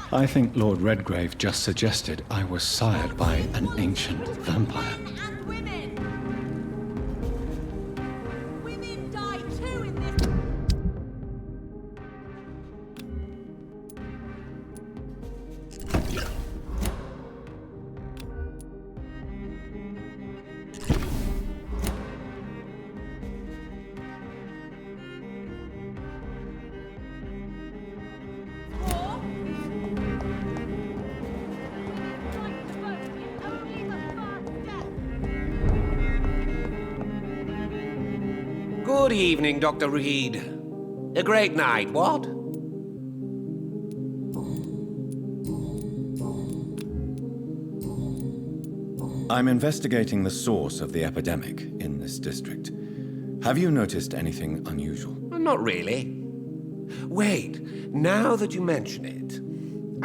I think Lord Redgrave just suggested I was sired by an ancient vampire. And women! Women die too in this... Good evening, Dr. Reid. A great night, what? I'm investigating the source of the epidemic in this district. Have you noticed anything unusual? Not really. Wait, now that you mention it,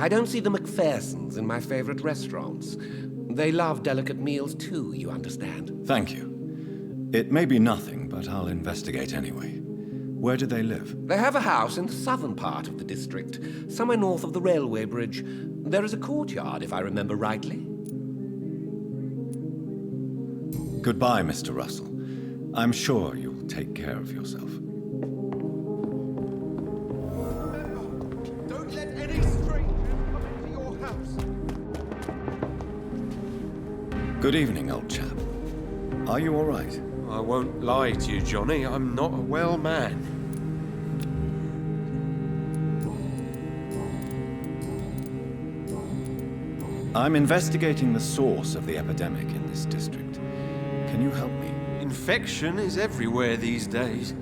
I don't see the McPhersons in my favorite restaurants. They love delicate meals too, you understand. Thank you. It may be nothing, but I'll investigate anyway. Where do they live? They have a house in the southern part of the district, somewhere north of the railway bridge. There is a courtyard, if I remember rightly. Goodbye, Mr. Russell. I'm sure you'll take care of yourself. Don't let any strangers come into your house. Good evening, old chap. Are you all right? I won't lie to you, Johnny. I'm not a well man. I'm investigating the source of the epidemic in this district. Can you help me? Infection is everywhere these days.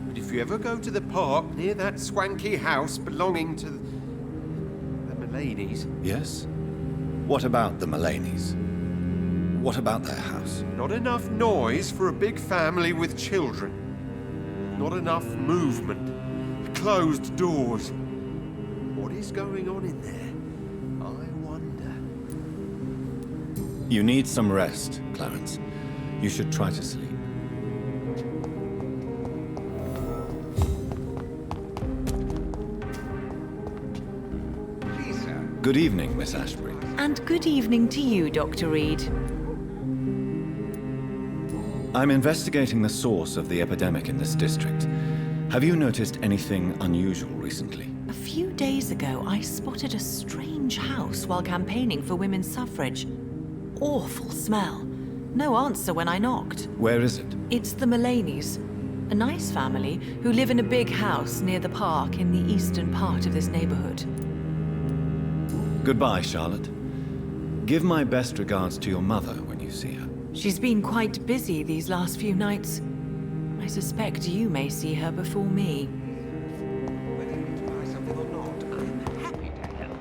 But if you ever go to the park near that swanky house belonging to the Mullaneys... Yes? What about the Mullaneys? What about their house? Not enough noise for a big family with children. Not enough movement. Closed doors. What is going on in there? I wonder. You need some rest, Clarence. You should try to sleep. Please, sir. Good evening, Miss Ashbury. And good evening to you, Dr. Reid. I'm investigating the source of the epidemic in this district. Have you noticed anything unusual recently? A few days ago, I spotted a strange house while campaigning for women's suffrage. Awful smell. No answer when I knocked. Where is it? It's the Mullaneys, a nice family who live in a big house near the park in the eastern part of this neighborhood. Goodbye, Charlotte. Give my best regards to your mother when you see her. She's been quite busy these last few nights. I suspect you may see her before me. Whether you need to buy something or not, I'm happy to help.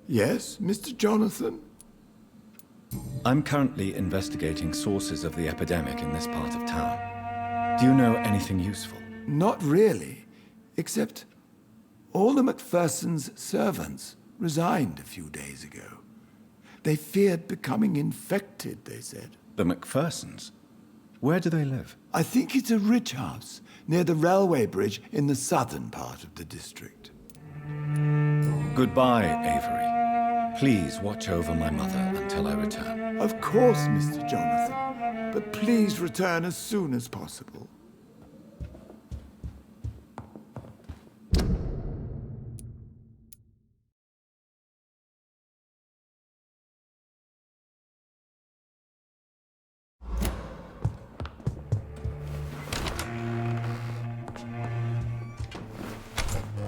Yes, Mr. Jonathan? I'm currently investigating sources of the epidemic in this part of town. Do you know anything useful? Not really, except all the McPhersons' servants resigned a few days ago. They feared becoming infected, they said. The McPhersons? Where do they live? I think it's a rich house near the railway bridge in the southern part of the district. Goodbye, Avery. Please watch over my mother until I return. Of course, Mr. Jonathan, but please return as soon as possible.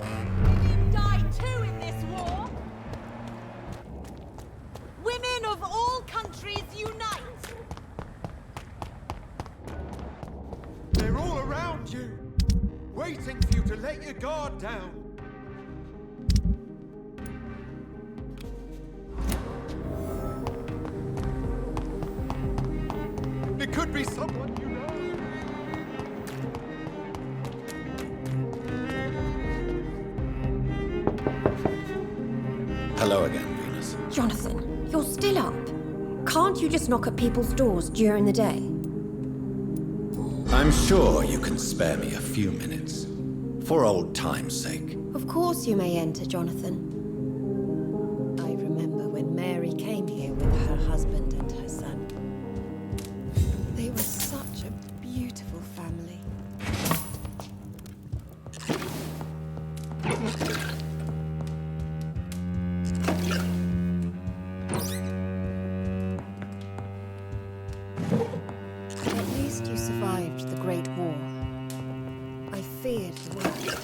Women die too in this war! Women of all countries unite! They're all around you, waiting for you to let your guard down. It could be someone you know. Hello again, Venus. Jonathan, you're still up. Can't you just knock at people's doors during the day? I'm sure you can spare me a few minutes. For old time's sake. Of course you may enter, Jonathan. I remember when Mary came here with her husband and her son. They were such a beautiful family. At least you survived the Great War. I feared the worst.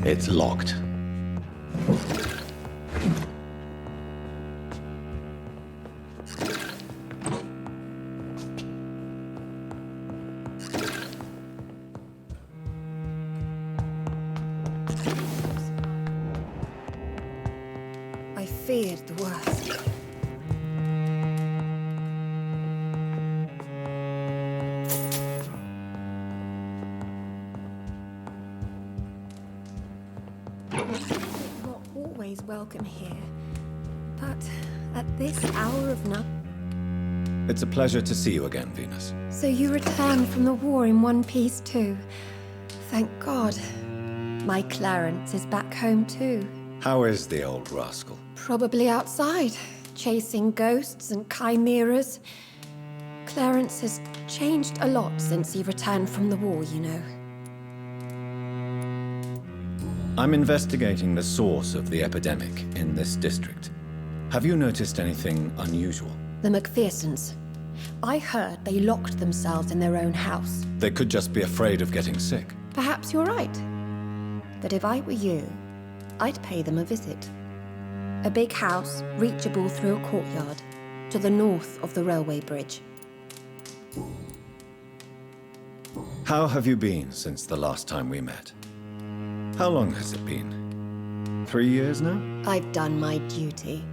It's locked. I feared the worst. Not always welcome here, but at this hour of night. It's a pleasure to see you again, Venus. So you returned from the war in one piece too. Thank God. My Clarence is back home too. How is the old rascal? Probably outside, chasing ghosts and chimeras. Clarence has changed a lot since he returned from the war, you know. I'm investigating the source of the epidemic in this district. Have you noticed anything unusual? The McPhersons. I heard they locked themselves in their own house. They could just be afraid of getting sick. Perhaps you're right. But if I were you, I'd pay them a visit. A big house, reachable through a courtyard, to the north of the railway bridge. How have you been since the last time we met? How long has it been? 3 years now? I've done my duty,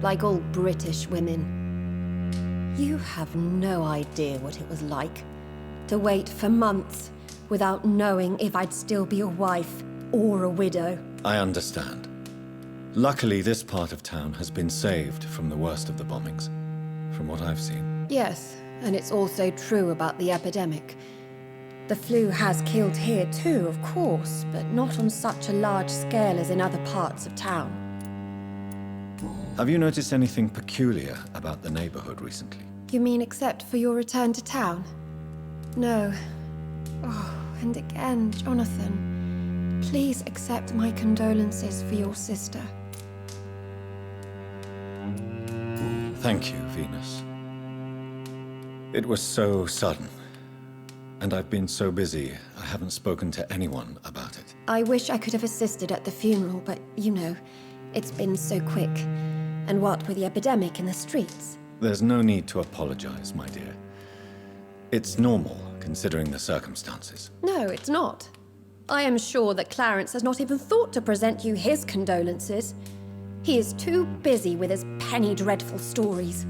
like all British women. You have no idea what it was like to wait for months without knowing if I'd still be a wife or a widow. I understand. Luckily, this part of town has been saved from the worst of the bombings, from what I've seen. Yes, and it's also true about the epidemic. The flu has killed here too, of course, but not on such a large scale as in other parts of town. Have you noticed anything peculiar about the neighborhood recently? You mean except for your return to town? No. Oh, and again, Jonathan, please accept my condolences for your sister. Thank you, Venus. It was so sudden. And I've been so busy, I haven't spoken to anyone about it. I wish I could have assisted at the funeral, but you know, it's been so quick. And what with the epidemic in the streets? There's no need to apologize, my dear. It's normal, considering the circumstances. No, it's not. I am sure that Clarence has not even thought to present you his condolences. He is too busy with his penny dreadful stories.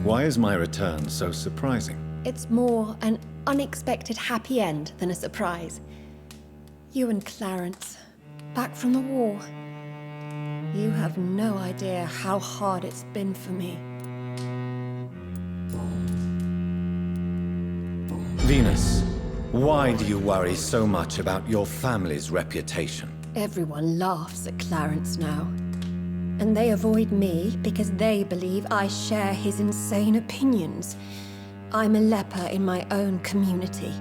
Why is my return so surprising? It's more an unexpected happy end than a surprise. You and Clarence, back from the war. You have no idea how hard it's been for me. Venus, why do you worry so much about your family's reputation? Everyone laughs at Clarence now. And they avoid me because they believe I share his insane opinions. I'm a leper in my own community.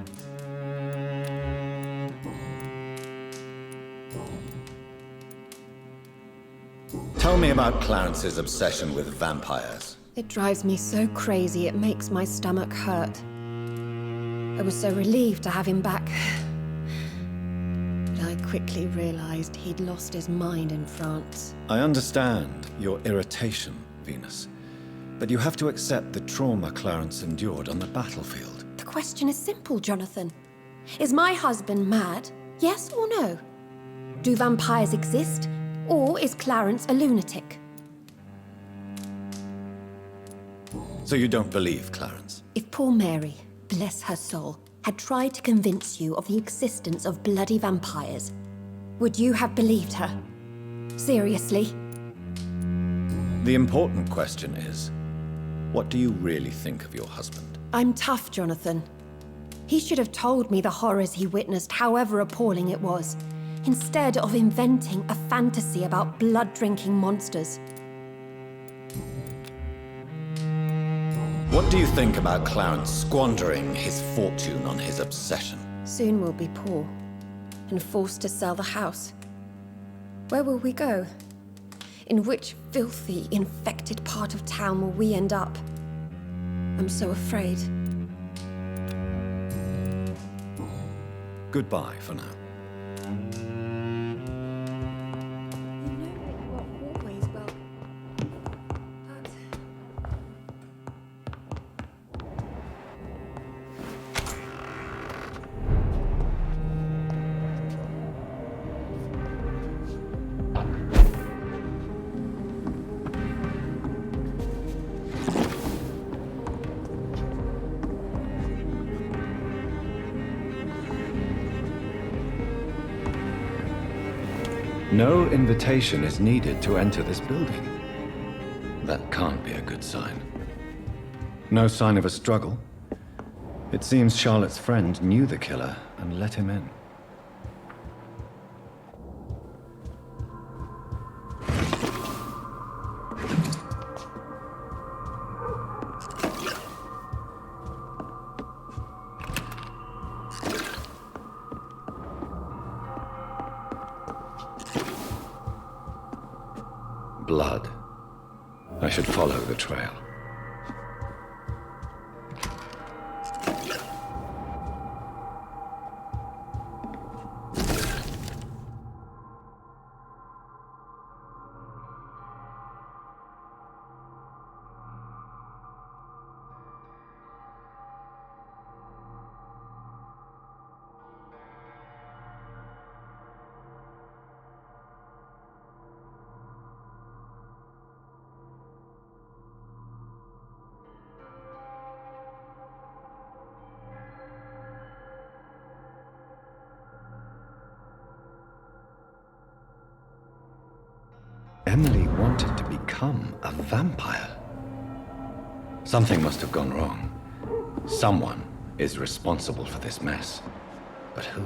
Tell me about Clarence's obsession with vampires. It drives me so crazy it makes my stomach hurt. I was so relieved to have him back. But I quickly realized he'd lost his mind in France. I understand your irritation, Venus. But you have to accept the trauma Clarence endured on the battlefield. The question is simple, Jonathan. Is my husband mad? Yes or no? Do vampires exist? Or is Clarence a lunatic? So you don't believe Clarence? If poor Mary, bless her soul, had tried to convince you of the existence of bloody vampires, would you have believed her? Seriously? The important question is, what do you really think of your husband? I'm tough, Jonathan. He should have told me the horrors he witnessed, however appalling it was, instead of inventing a fantasy about blood-drinking monsters. What do you think about Clarence squandering his fortune on his obsession? Soon we'll be poor, and forced to sell the house. Where will we go? In which filthy, infected part of town will we end up? I'm so afraid. Goodbye for now. No invitation is needed to enter this building. That can't be a good sign. No sign of a struggle. It seems Charlotte's friend knew the killer and let him in. Blood. I should follow the trail. Emily wanted to become a vampire. Something must have gone wrong. Someone is responsible for this mess. But who?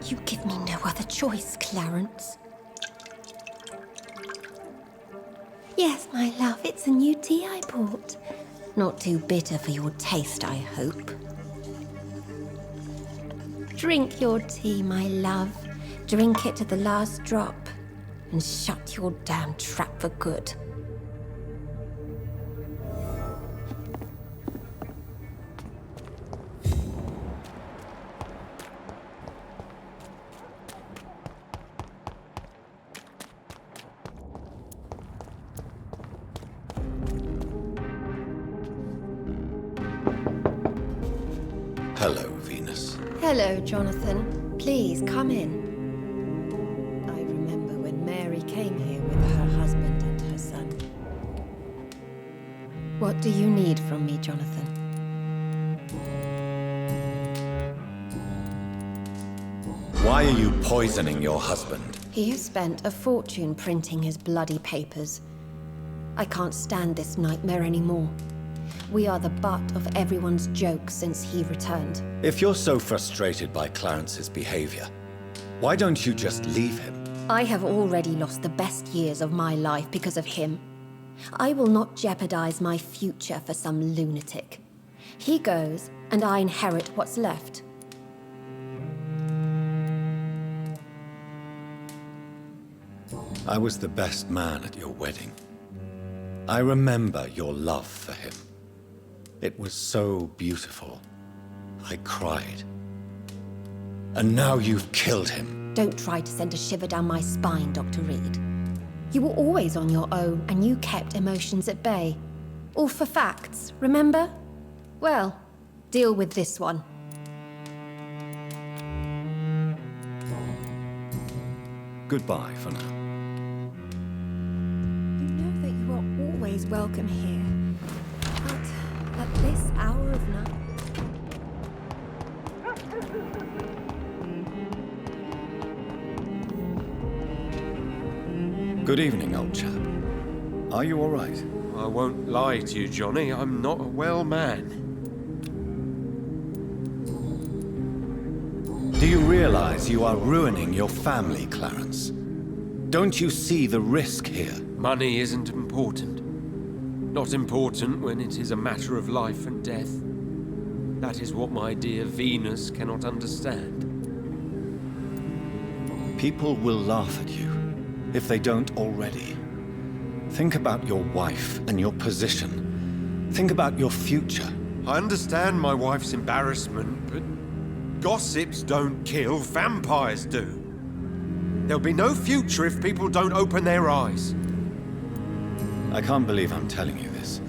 You give me no other choice, Clarence. Yes, my love, it's a new tea I bought. Not too bitter for your taste, I hope. Drink your tea, my love. Drink it to the last drop. And shut your damn trap for good. Hello, Venus. Hello, Jonathan. Please, come in. I remember when Mary came here with her husband and her son. What do you need from me, Jonathan? Why are you poisoning your husband? He has spent a fortune printing his bloody papers. I can't stand this nightmare anymore. We are the butt of everyone's jokes since he returned. If you're so frustrated by Clarence's behavior, why don't you just leave him? I have already lost the best years of my life because of him. I will not jeopardize my future for some lunatic. He goes, and I inherit what's left. I was the best man at your wedding. I remember your love for him. It was so beautiful. I cried. And now you've killed him. Don't try to send a shiver down my spine, Dr. Reid. You were always on your own, and you kept emotions at bay. All for facts, remember? Well, deal with this one. Goodbye for now. You know that you are always welcome here. But at this hour of night... Good evening, old chap. Are you all right? I won't lie to you, Johnny. I'm not a well man. Do you realize you are ruining your family, Clarence? Don't you see the risk here? Money isn't important. Not important when it is a matter of life and death. That is what my dear Venus cannot understand. People will laugh at you, if they don't already. Think about your wife and your position. Think about your future. I understand my wife's embarrassment, but gossips don't kill, vampires do. There'll be no future if people don't open their eyes. I can't believe I'm telling you this,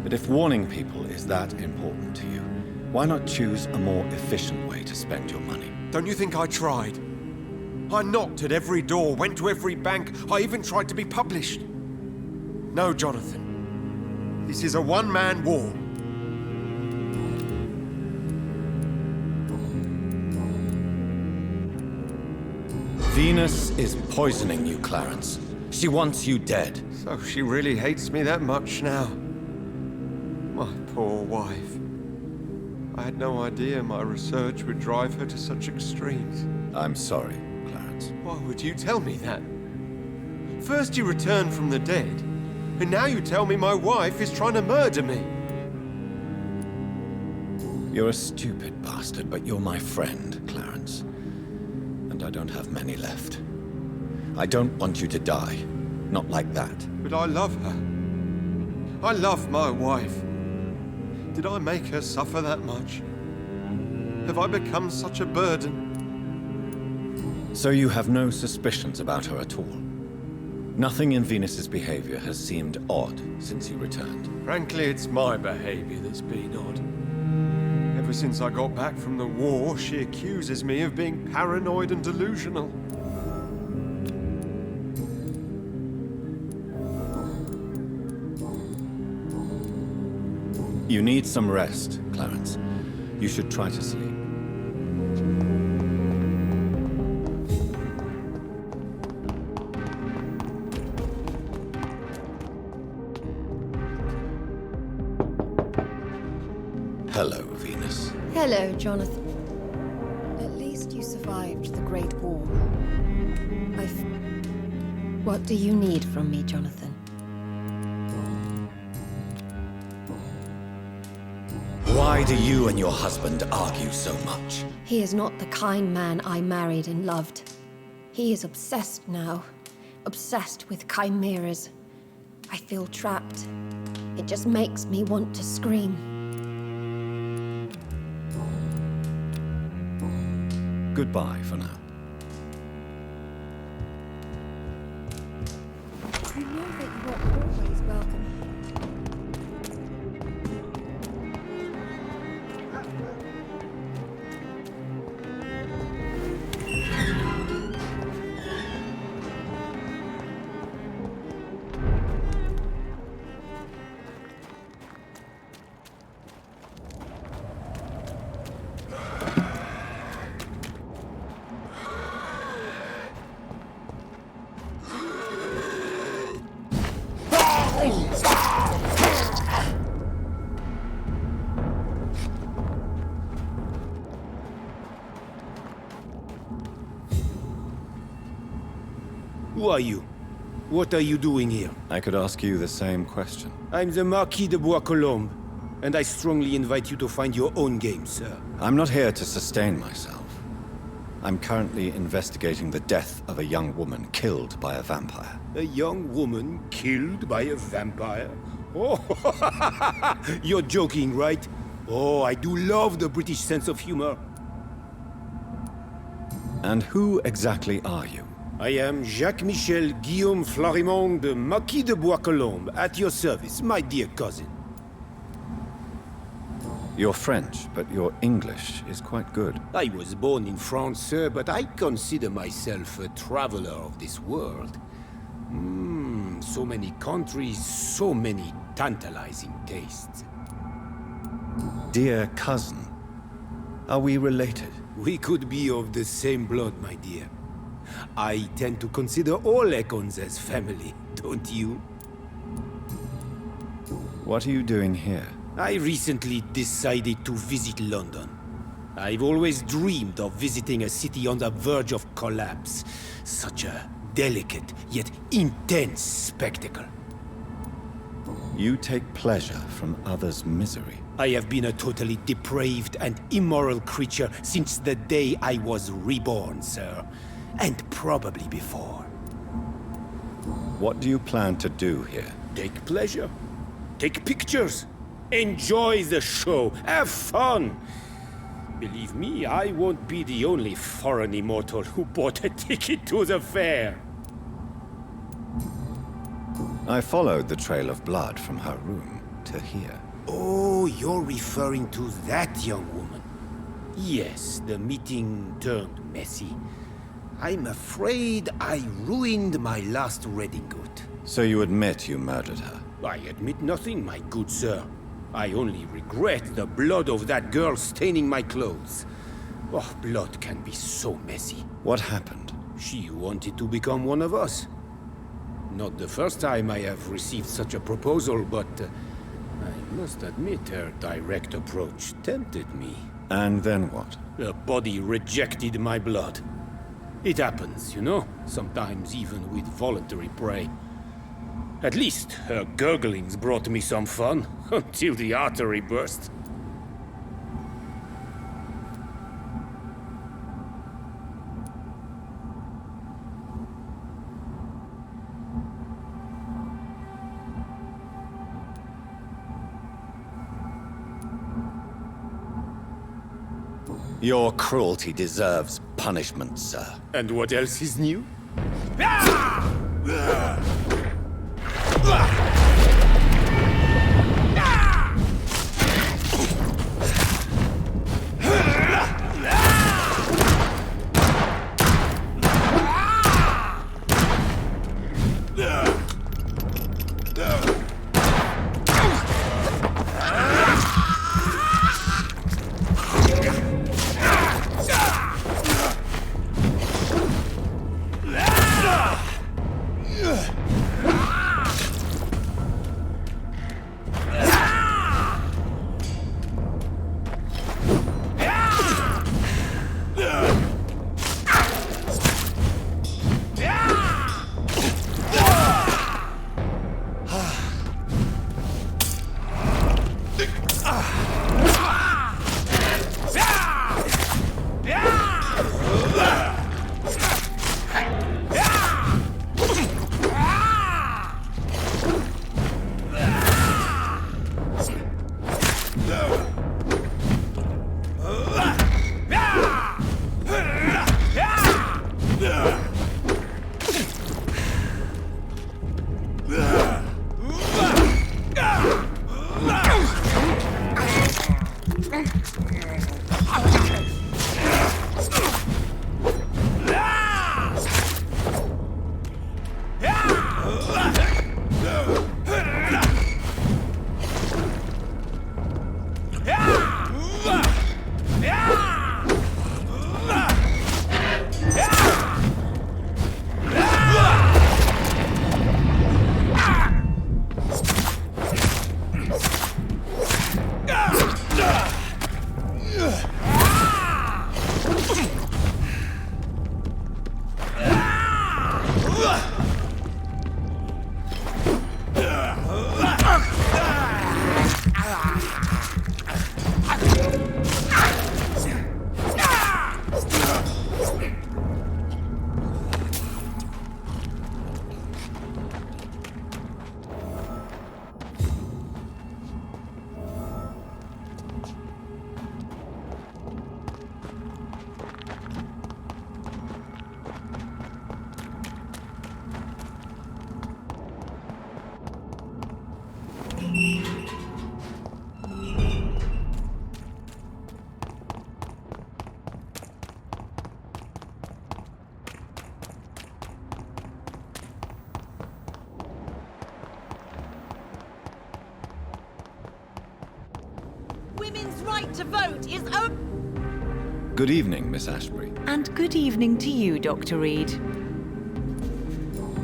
but if warning people is that important to you, why not choose a more efficient way to spend your money? Don't you think I tried? I knocked at every door, went to every bank, I even tried to be published. No, Jonathan. This is a one-man war. Venus is poisoning you, Clarence. She wants you dead. So she really hates me that much now. My poor wife. I had no idea my research would drive her to such extremes. I'm sorry, Clarence. Why would you tell me that? First you returned from the dead, and now you tell me my wife is trying to murder me. You're a stupid bastard, but you're my friend, Clarence. And I don't have many left. I don't want you to die. Not like that. But I love her. I love my wife. Did I make her suffer that much? Have I become such a burden? So you have no suspicions about her at all? Nothing in Venus's behavior has seemed odd since you returned. Frankly, it's my behavior that's been odd. Ever since I got back from the war, she accuses me of being paranoid and delusional. You need some rest, Clarence. You should try to sleep. Hello, Venus. Hello, Jonathan. At least you survived the Great War. What do you need from me, Jonathan? Why do you and your husband argue so much? He is not the kind man I married and loved. He is obsessed now. Obsessed with chimeras. I feel trapped. It just makes me want to scream. Goodbye for now. You know that you are always welcome. Who are you? What are you doing here? I could ask you the same question. I'm the Marquis de Bois-Colombes, and I strongly invite you to find your own game, sir. I'm not here to sustain myself. I'm currently investigating the death of a young woman killed by a vampire. A young woman killed by a vampire? Oh, you're joking, right? Oh, I do love the British sense of humor. And who exactly are you? I am Jacques-Michel Guillaume Florimond de Marquis de Bois-Colombes, at your service, my dear cousin. You're French, but your English is quite good. I was born in France, sir, but I consider myself a traveler of this world. So many countries, so many tantalizing tastes. Dear cousin, are we related? We could be of the same blood, my dear. I tend to consider all Econs as family, don't you? What are you doing here? I recently decided to visit London. I've always dreamed of visiting a city on the verge of collapse. Such a delicate, yet intense spectacle. You take pleasure from others' misery. I have been a totally depraved and immoral creature since the day I was reborn, sir. And probably before. What do you plan to do here? Take pleasure. Take pictures. Enjoy the show. Have fun. Believe me, I won't be the only foreign immortal who bought a ticket to the fair. I followed the trail of blood from her room to here. Oh, you're referring to that young woman. Yes, the meeting turned messy. I'm afraid I ruined my last redingote. So you admit you murdered her? I admit nothing, my good sir. I only regret the blood of that girl staining my clothes. Oh, blood can be so messy. What happened? She wanted to become one of us. Not the first time I have received such a proposal, but I must admit her direct approach tempted me. And then what? Her body rejected my blood. It happens, you know, sometimes even with voluntary prey. At least her gurglings brought me some fun, until the artery burst. Your cruelty deserves punishment, sir. And what else is new? Ah! Women's right to vote is Good evening, Miss Ashbury. And good evening to you, Dr. Reid.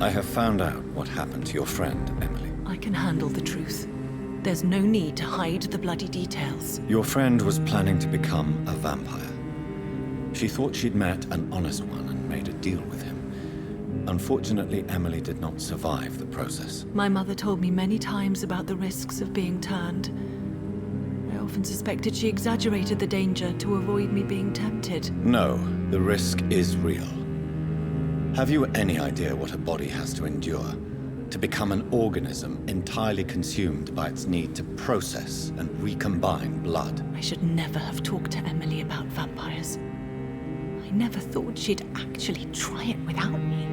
I have found out what happened to your friend, Emily. I can handle the truth. There's no need to hide the bloody details. Your friend was planning to become a vampire. She thought she'd met an honest one and made a deal with him. Unfortunately, Emily did not survive the process. My mother told me many times about the risks of being turned. I often suspected she exaggerated the danger to avoid me being tempted. No, the risk is real. Have you any idea what a body has to endure to become an organism entirely consumed by its need to process and recombine blood? I should never have talked to Emily about vampires. I never thought she'd actually try it without me.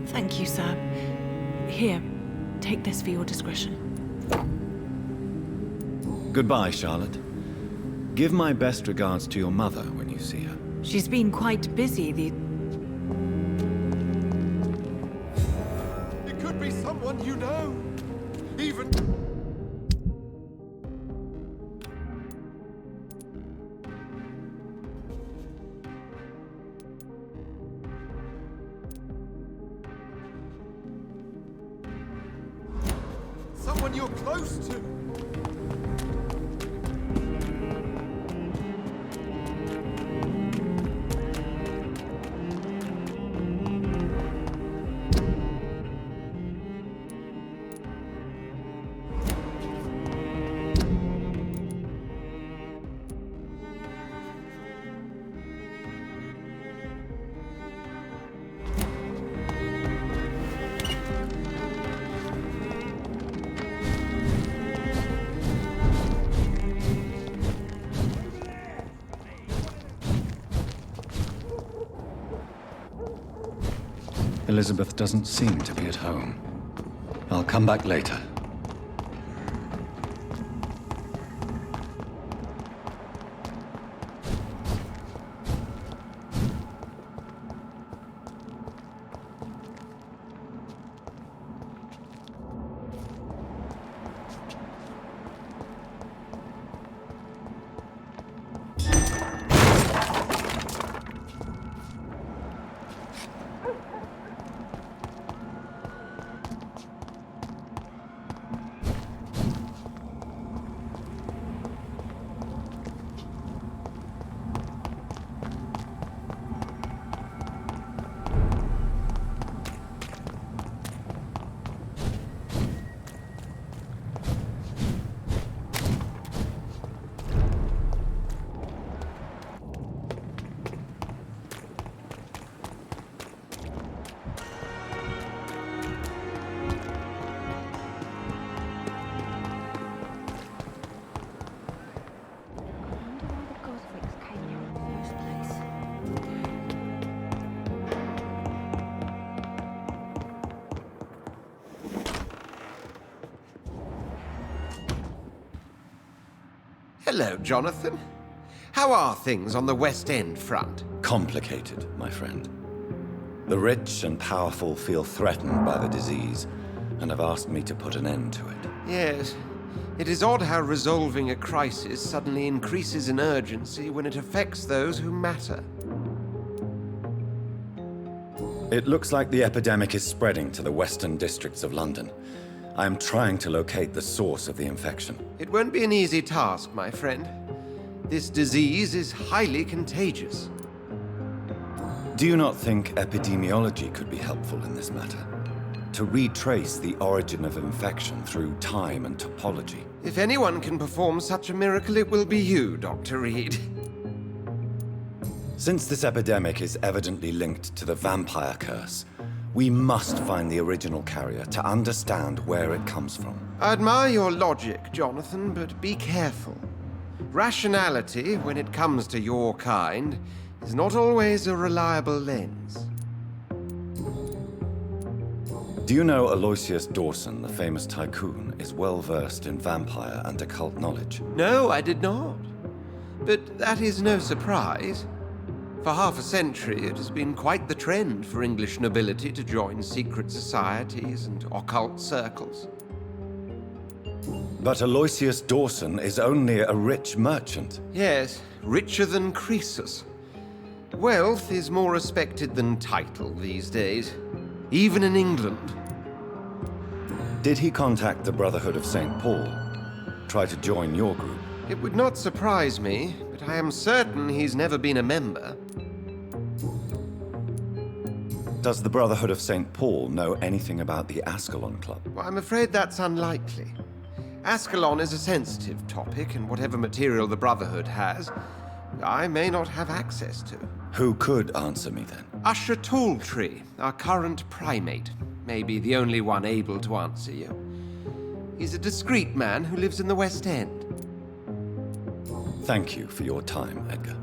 Thank you, sir. Here, take this for your discretion. Goodbye, Charlotte. Give my best regards to your mother when you see her. She's been quite busy It could be someone you know. Even... someone you're close to. Elisabeth doesn't seem to be at home. I'll come back later. Hello, Jonathan. How are things on the West End front? Complicated, my friend. The rich and powerful feel threatened by the disease and have asked me to put an end to it. Yes. It is odd how resolving a crisis suddenly increases in urgency when it affects those who matter. It looks like the epidemic is spreading to the western districts of London. I am trying to locate the source of the infection. It won't be an easy task, my friend. This disease is highly contagious. Do you not think epidemiology could be helpful in this matter? To retrace the origin of infection through time and topology? If anyone can perform such a miracle, it will be you, Dr. Reid. Since this epidemic is evidently linked to the vampire curse, we must find the original carrier to understand where it comes from. I admire your logic, Jonathan, but be careful. Rationality, when it comes to your kind, is not always a reliable lens. Do you know Aloysius Dawson, the famous tycoon, is well versed in vampire and occult knowledge? No, I did not. But that is no surprise. For half a century, it has been quite the trend for English nobility to join secret societies and occult circles. But Aloysius Dawson is only a rich merchant. Yes, richer than Croesus. Wealth is more respected than title these days, even in England. Did he contact the Brotherhood of St. Paul? Try to join your group? It would not surprise me, but I am certain he's never been a member. Does the Brotherhood of St. Paul know anything about the Ascalon Club? Well, I'm afraid that's unlikely. Ascalon is a sensitive topic, and whatever material the Brotherhood has, I may not have access to. Who could answer me then? Usher Talltree, our current primate, may be the only one able to answer you. He's a discreet man who lives in the West End. Thank you for your time, Edgar.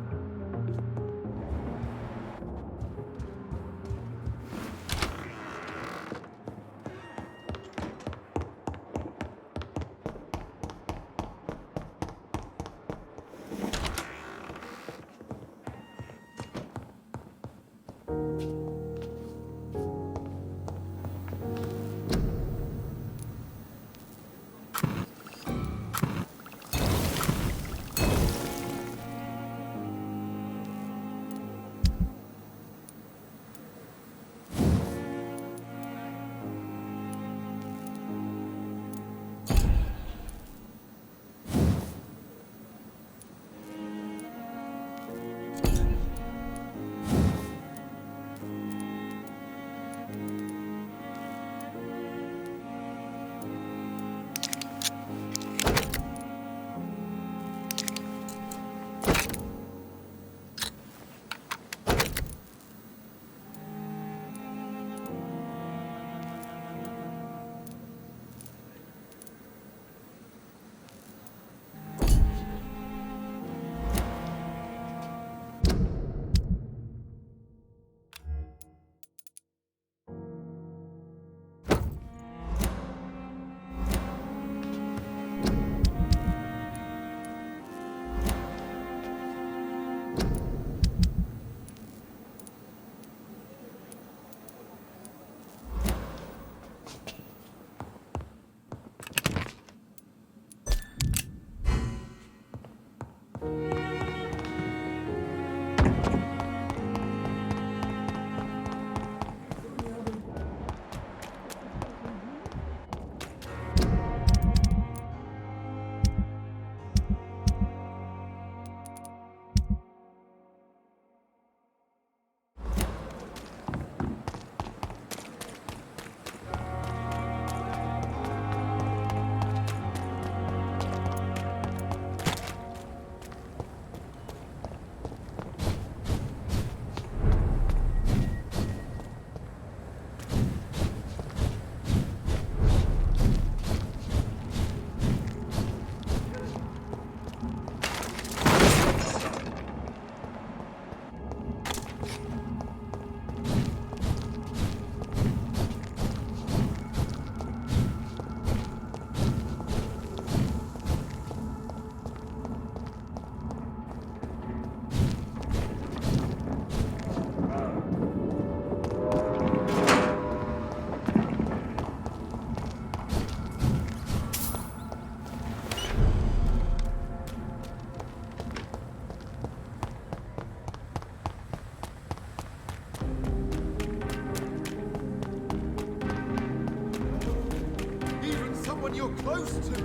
you're close to.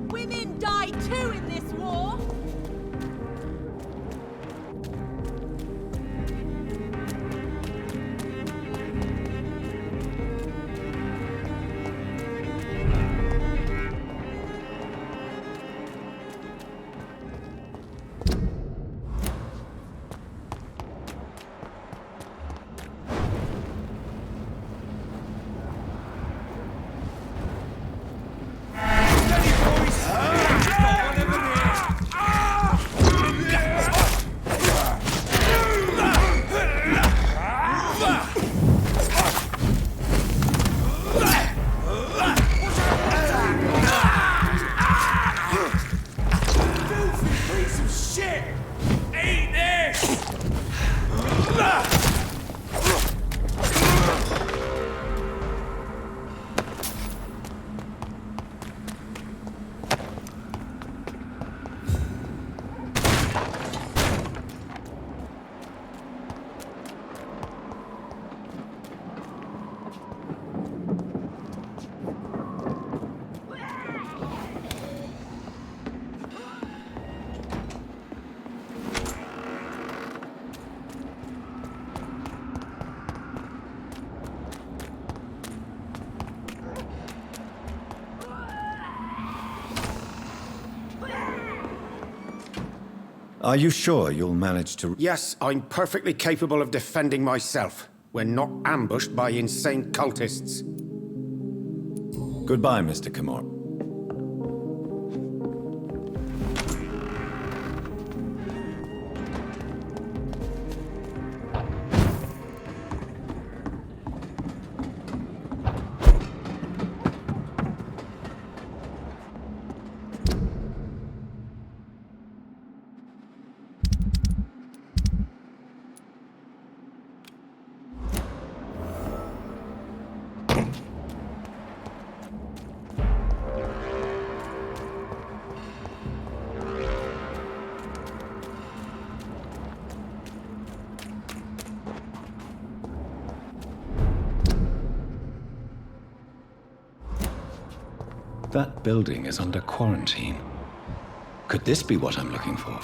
Women die too in this war! Are you sure you'll manage to... Yes, I'm perfectly capable of defending myself when not ambushed by insane cultists. Goodbye, Mr. Kimura. That building is under quarantine. Could this be what I'm looking for?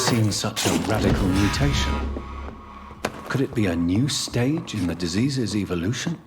seen such a radical mutation. Could it be a new stage in the disease's evolution?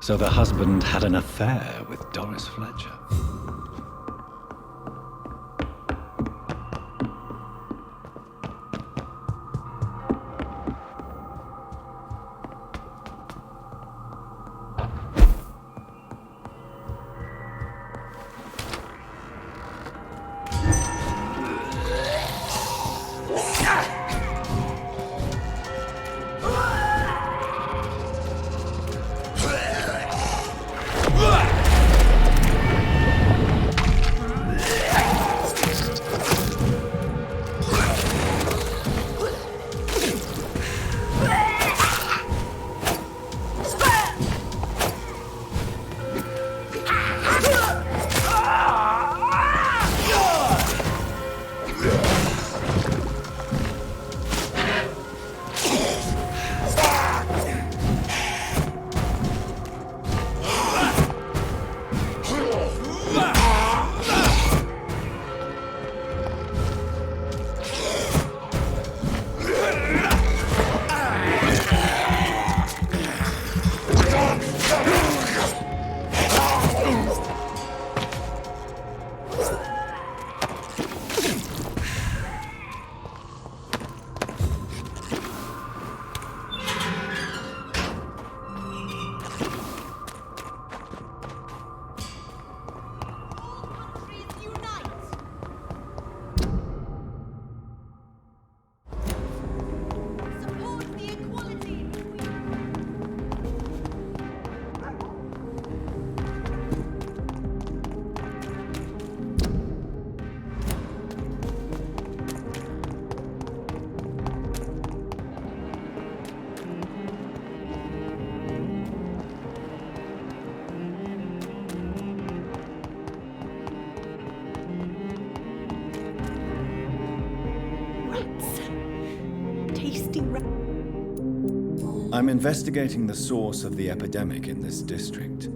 So the husband had an affair with Doris Fletcher. I'm investigating the source of the epidemic in this district.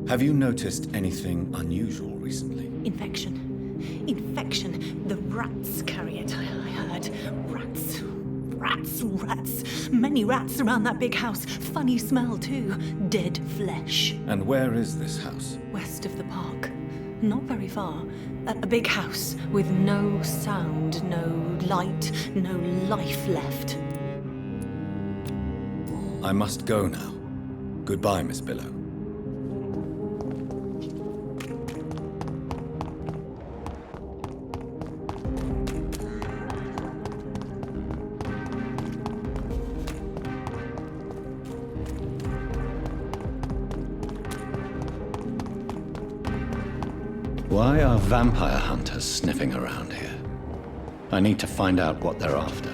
Have you noticed anything unusual recently? Infection. Infection. The rats carry it, I heard. Rats. Rats. Rats. Many rats around that big house. Funny smell, too. Dead flesh. And where is this house? West of the park. Not very far. A big house with no sound, no light, no life left. I must go now. Goodbye, Miss Billow. Why are vampire hunters sniffing around here? I need to find out what they're after.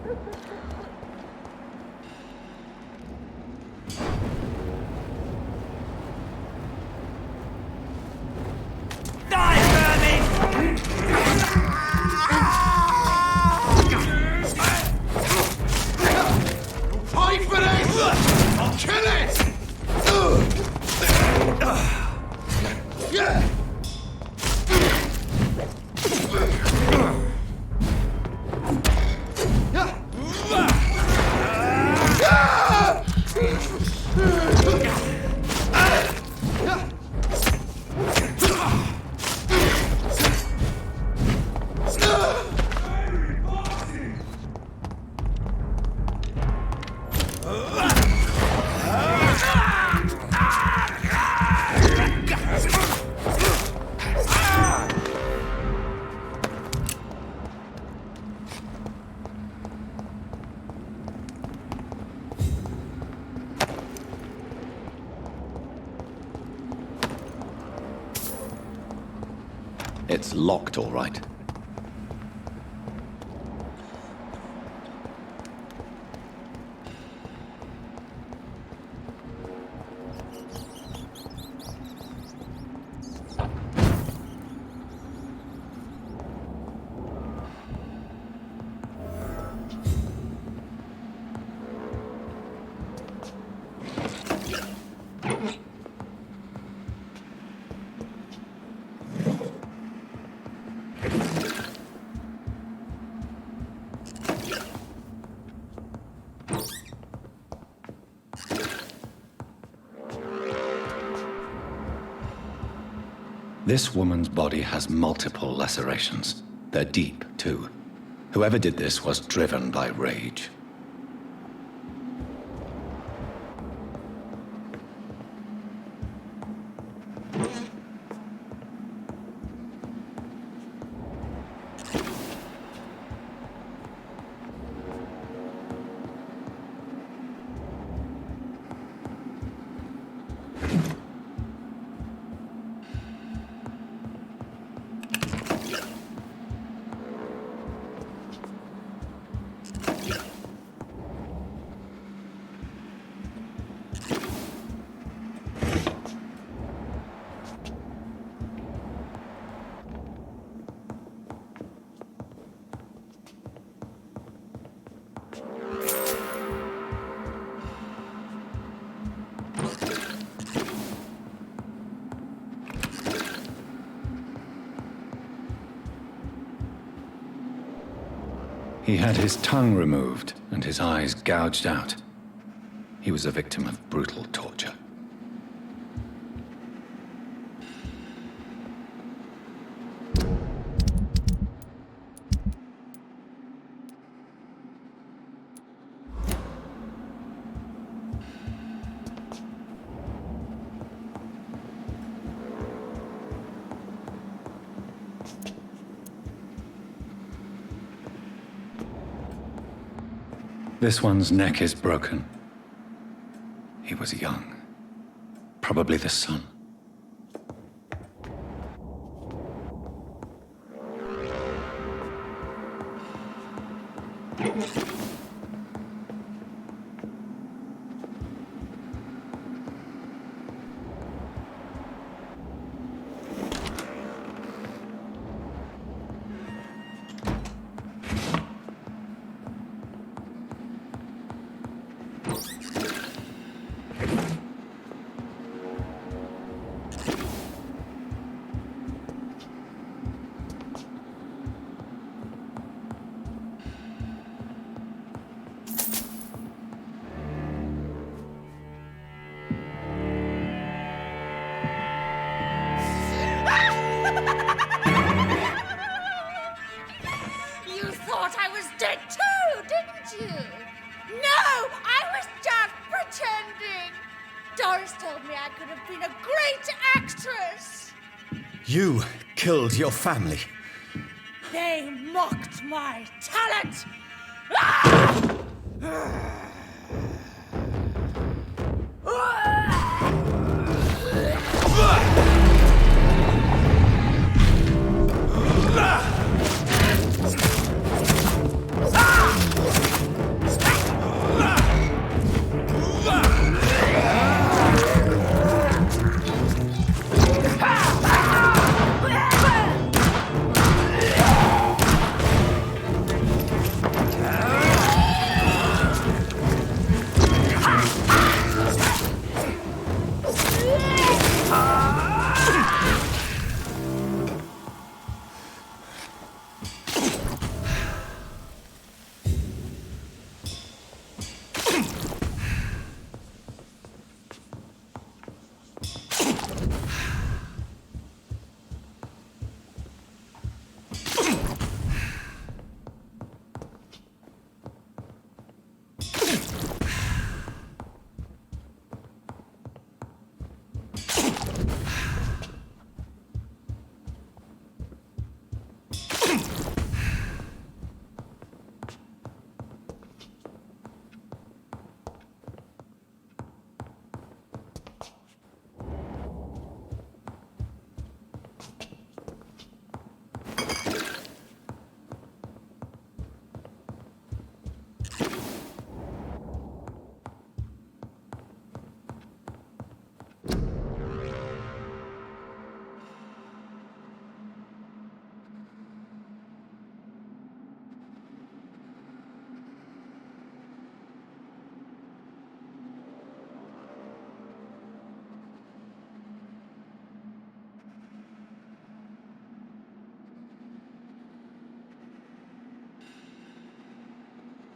Fight for it! I'll kill it! It's locked, all right. This woman's body has multiple lacerations. They're deep, too. Whoever did this was driven by rage. He had his tongue removed and his eyes gouged out. He was a victim of brutal torture. This one's neck is broken. He was young. Probably the son. You thought I was dead too, didn't you? No, I was just pretending. Doris told me I could have been a great actress. You killed your family. They mocked my talent. Ah!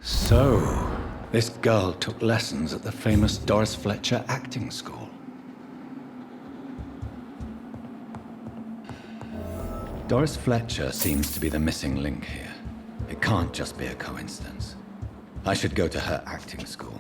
So, this girl took lessons at the famous Doris Fletcher acting school. Doris Fletcher seems to be the missing link here. It can't just be a coincidence. I should go to her acting school.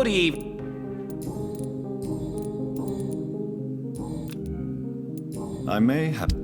Good evening. I may have...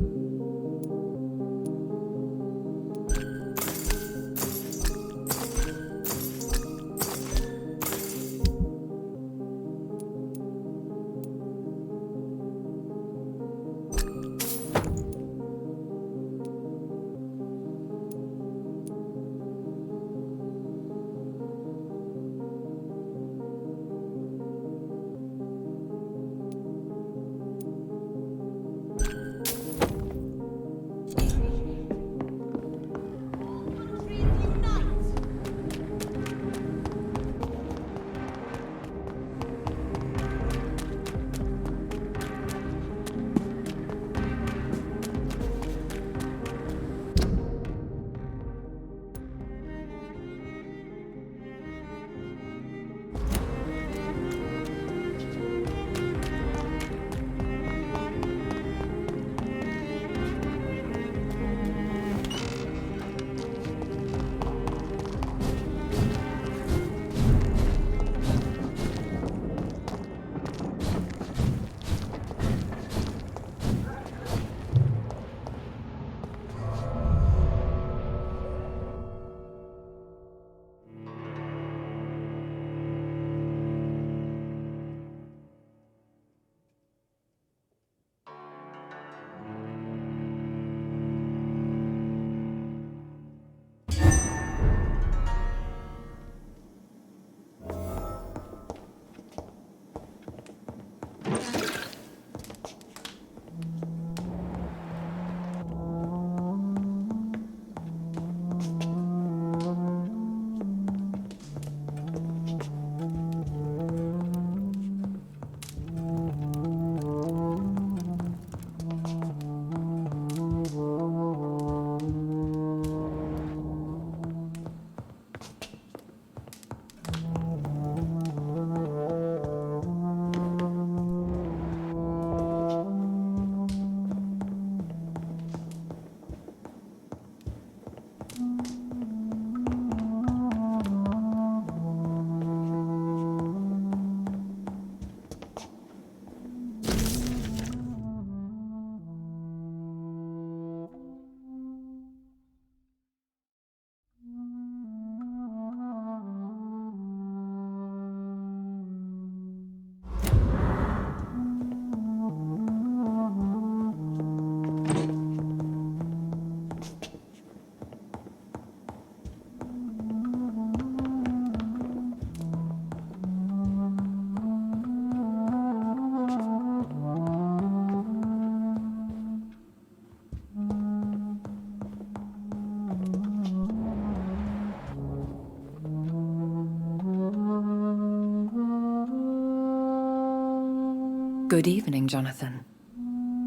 Good evening, Jonathan.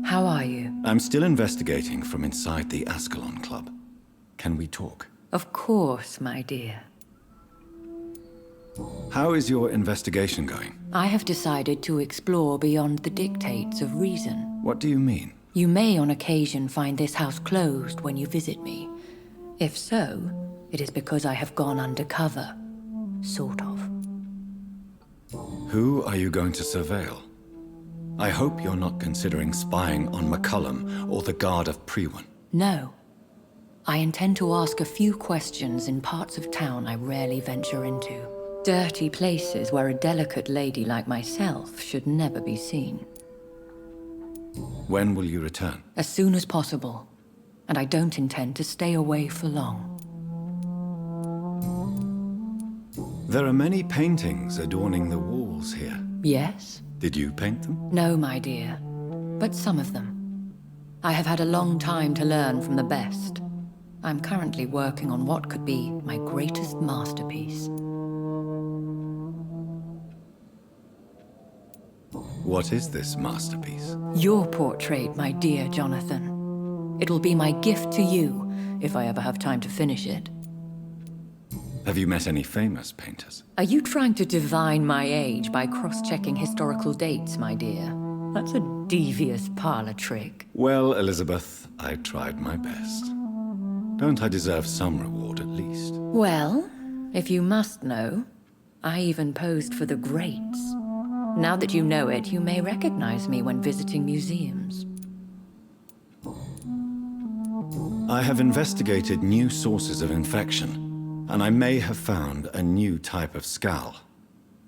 How are you? I'm still investigating from inside the Ascalon Club. Can we talk? Of course, my dear. How is your investigation going? I have decided to explore beyond the dictates of reason. What do you mean? You may on occasion find this house closed when you visit me. If so, it is because I have gone undercover. Sort of. Who are you going to surveil? I hope you're not considering spying on McCullum or the Guard of Priwen. No. I intend to ask a few questions in parts of town I rarely venture into. Dirty places where a delicate lady like myself should never be seen. When will you return? As soon as possible. And I don't intend to stay away for long. There are many paintings adorning the walls here. Yes? Did you paint them? No, my dear. But some of them. I have had a long time to learn from the best. I'm currently working on what could be my greatest masterpiece. What is this masterpiece? Your portrait, my dear Jonathan. It will be my gift to you, if I ever have time to finish it. Have you met any famous painters? Are you trying to divine my age by cross-checking historical dates, my dear? That's a devious parlor trick. Well, Elisabeth, I tried my best. Don't I deserve some reward at least? Well, if you must know, I even posed for the greats. Now that you know it, you may recognize me when visiting museums. I have investigated new sources of infection, and I may have found a new type of Skal.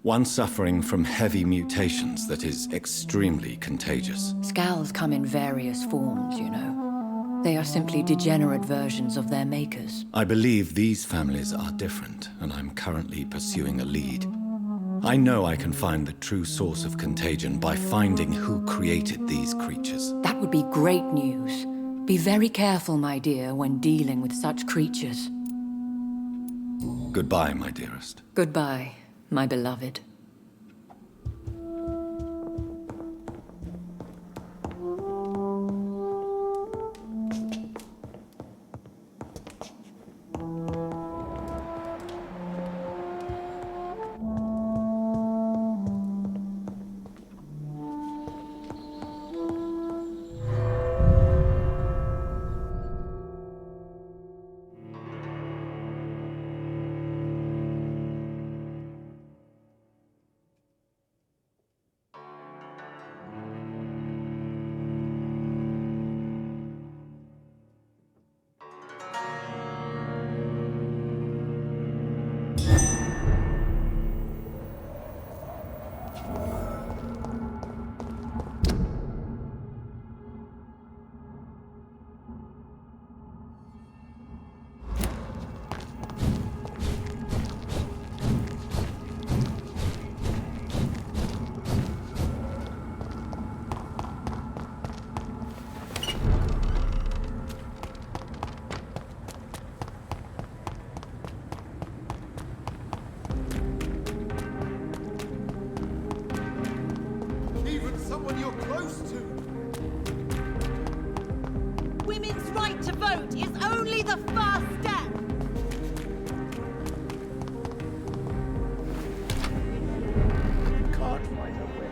One suffering from heavy mutations that is extremely contagious. Skals come in various forms, you know. They are simply degenerate versions of their makers. I believe these families are different, and I'm currently pursuing a lead. I know I can find the true source of contagion by finding who created these creatures. That would be great news. Be very careful, my dear, when dealing with such creatures. Goodbye, my dearest. Goodbye, my beloved. Someone you're close to. Women's right to vote is only the first step. Can't find a way.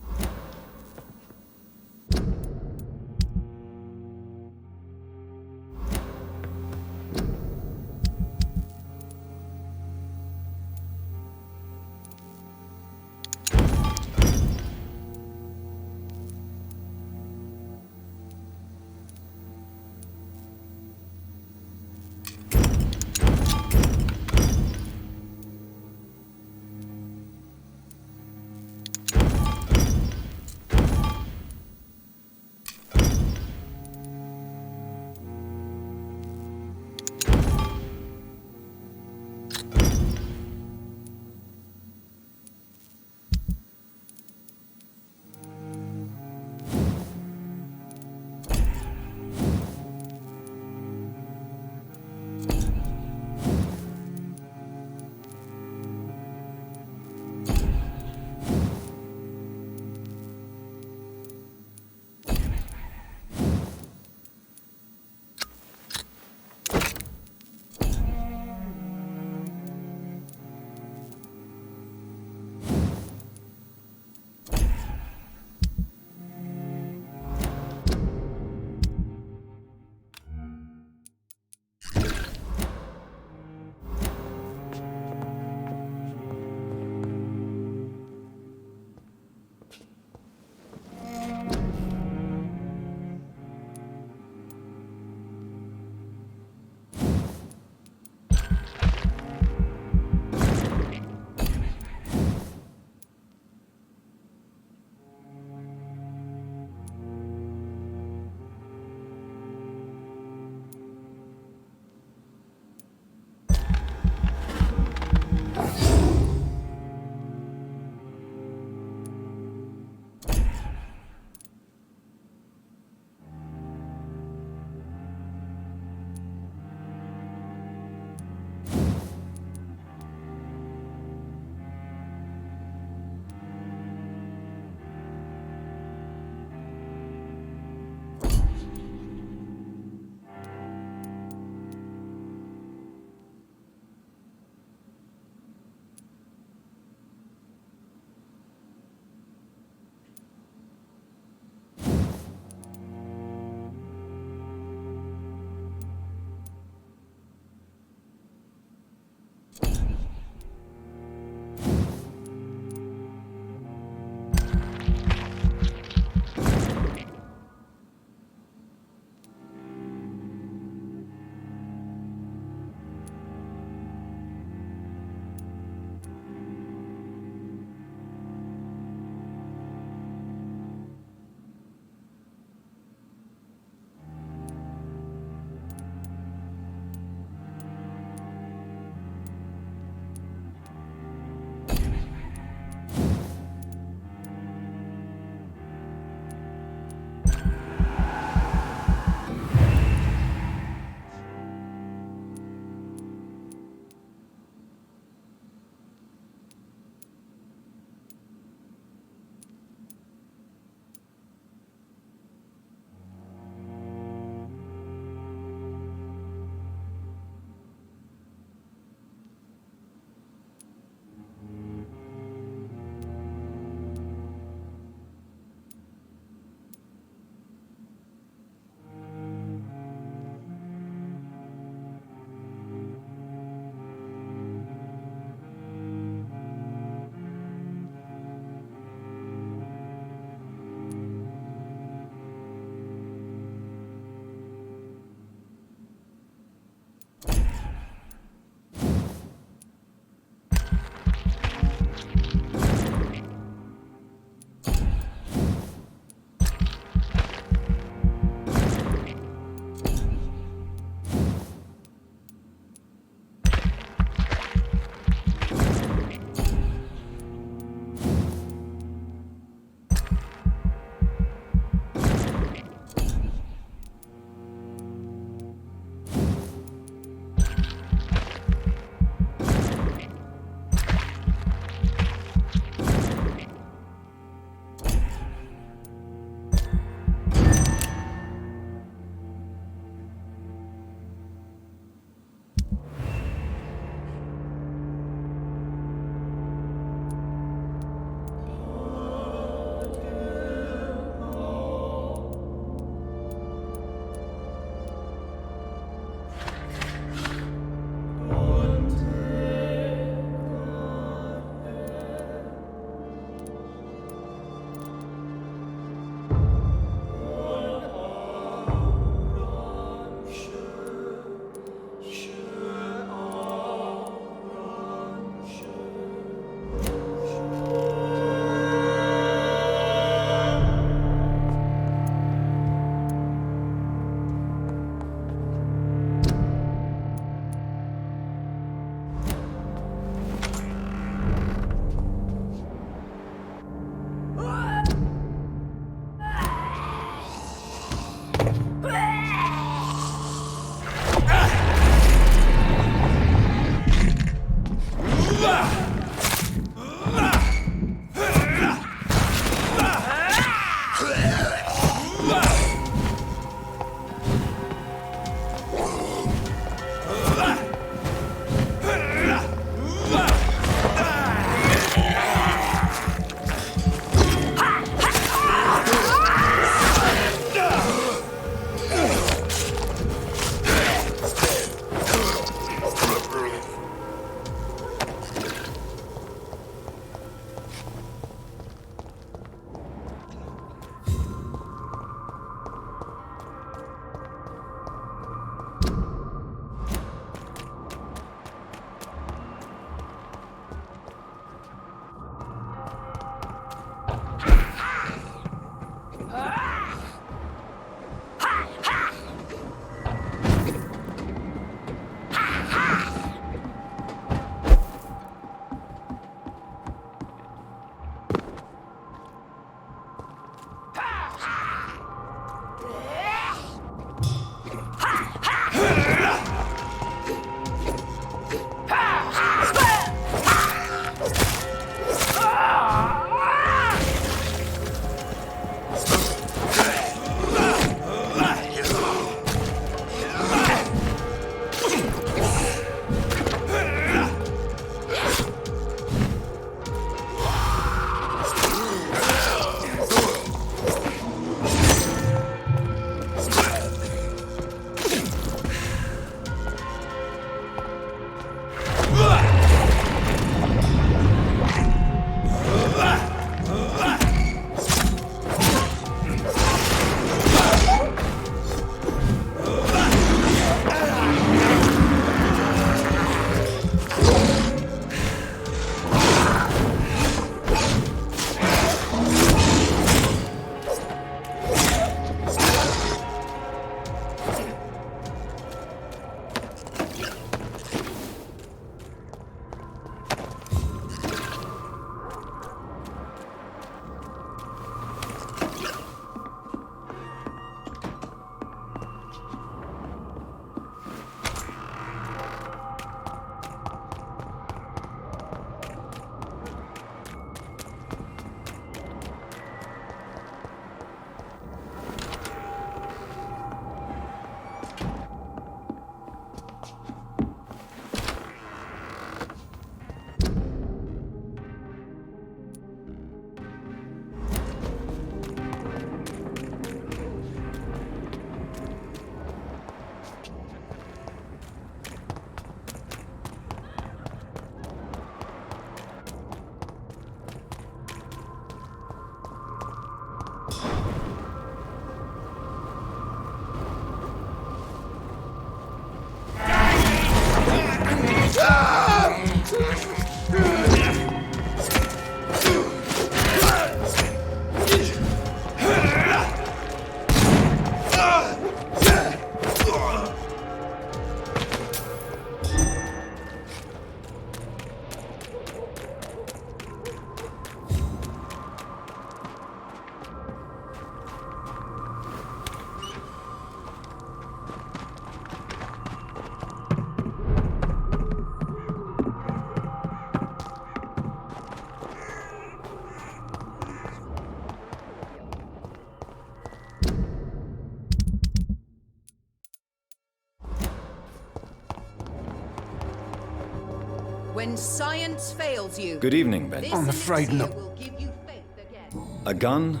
When science fails you. Good evening, Ben. I'm afraid not. Will give you faith again. A gun?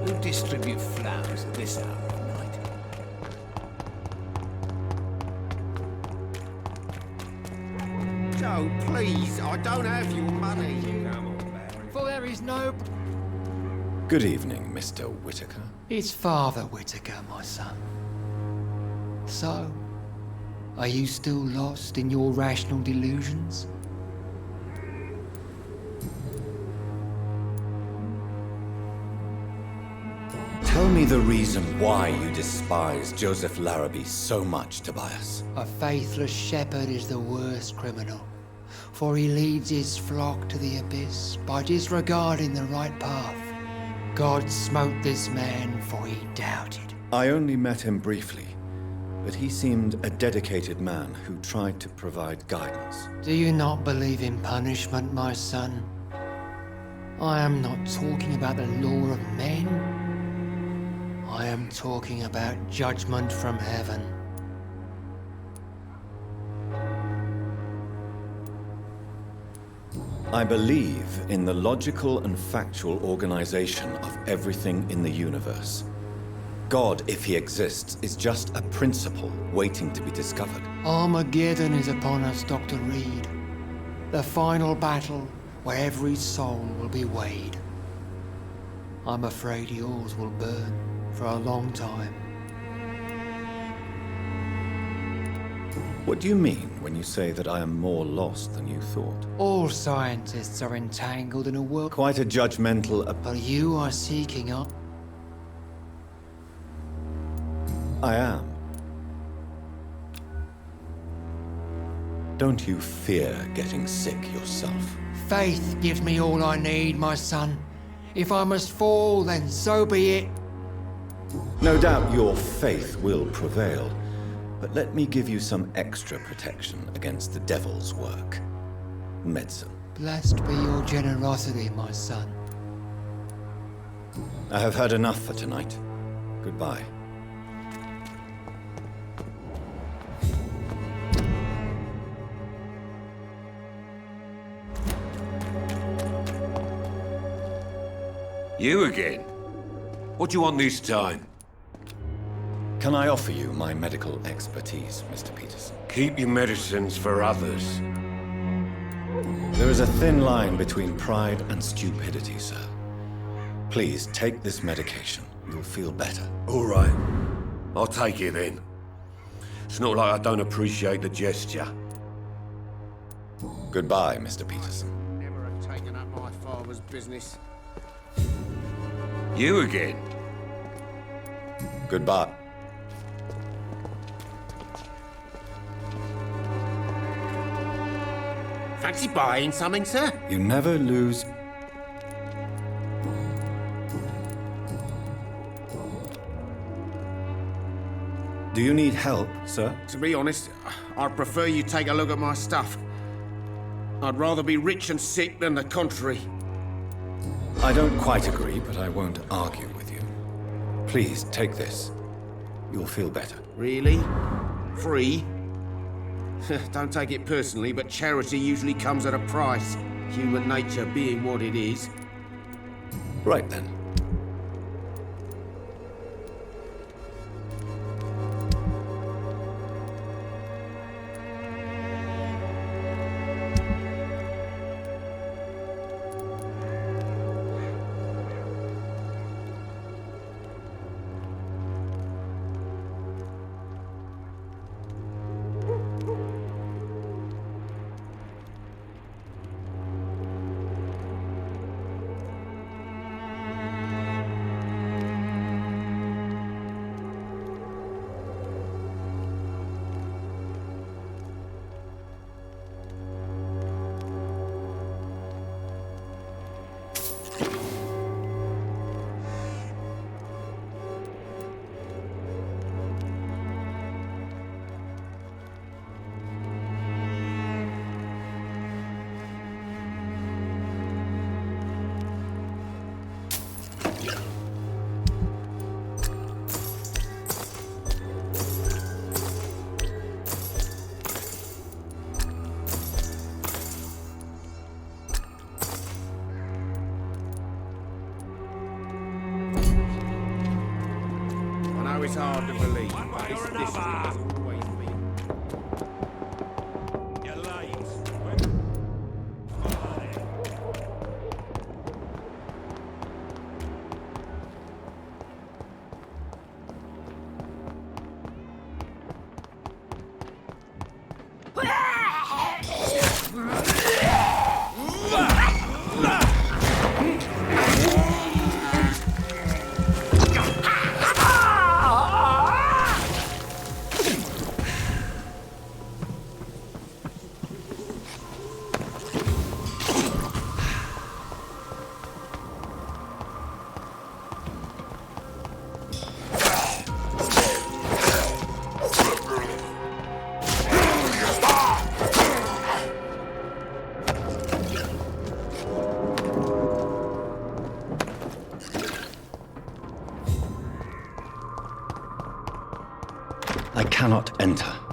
Who distribute flowers at this hour of night? Joe, please, I don't have your money. Come on, Barry. For there is no... Good evening, Mr. Whittaker. It's Father Whittaker, my son. So, are you still lost in your rational delusions? Tell me the reason why you despise Joseph Larrabee so much, Tobias. A faithless shepherd is the worst criminal, for he leads his flock to the abyss by disregarding the right path. God smote this man, for he doubted. I only met him briefly, but he seemed a dedicated man who tried to provide guidance. Do you not believe in punishment, my son? I am not talking about the law of men. I am talking about judgment from heaven. I believe in the logical and factual organization of everything in the universe. God, if he exists, is just a principle waiting to be discovered. Armageddon is upon us, Dr. Reid. The final battle where every soul will be weighed. I'm afraid yours will burn for a long time. What do you mean when you say that I am more lost than you thought? All scientists are entangled in a world... Quite a judgmental... But you are seeking up... I am. Don't you fear getting sick yourself? Faith gives me all I need, my son. If I must fall, then so be it. No doubt your faith will prevail, but let me give you some extra protection against the devil's work. Medicine. Blessed be your generosity, my son. I have heard enough for tonight. Goodbye. You again? What do you want this time? Can I offer you my medical expertise, Mr. Peterson? Keep your medicines for others. There is a thin line between pride and stupidity, sir. Please take this medication. You'll feel better. All right. I'll take it then. It's not like I don't appreciate the gesture. Goodbye, Mr. Peterson. Never have taken up my father's business. You again? Goodbye. Fancy buying something, sir? You never lose... Do you need help, sir? To be honest, I'd prefer you take a look at my stuff. I'd rather be rich and sick than the contrary. I don't quite agree, but I won't argue with you. Please, take this. You'll feel better. Really? Free? Don't take it personally, but charity usually comes at a price. Human nature being what it is. Right then. It's hard to believe, but this has always been. You're late. I cannot enter.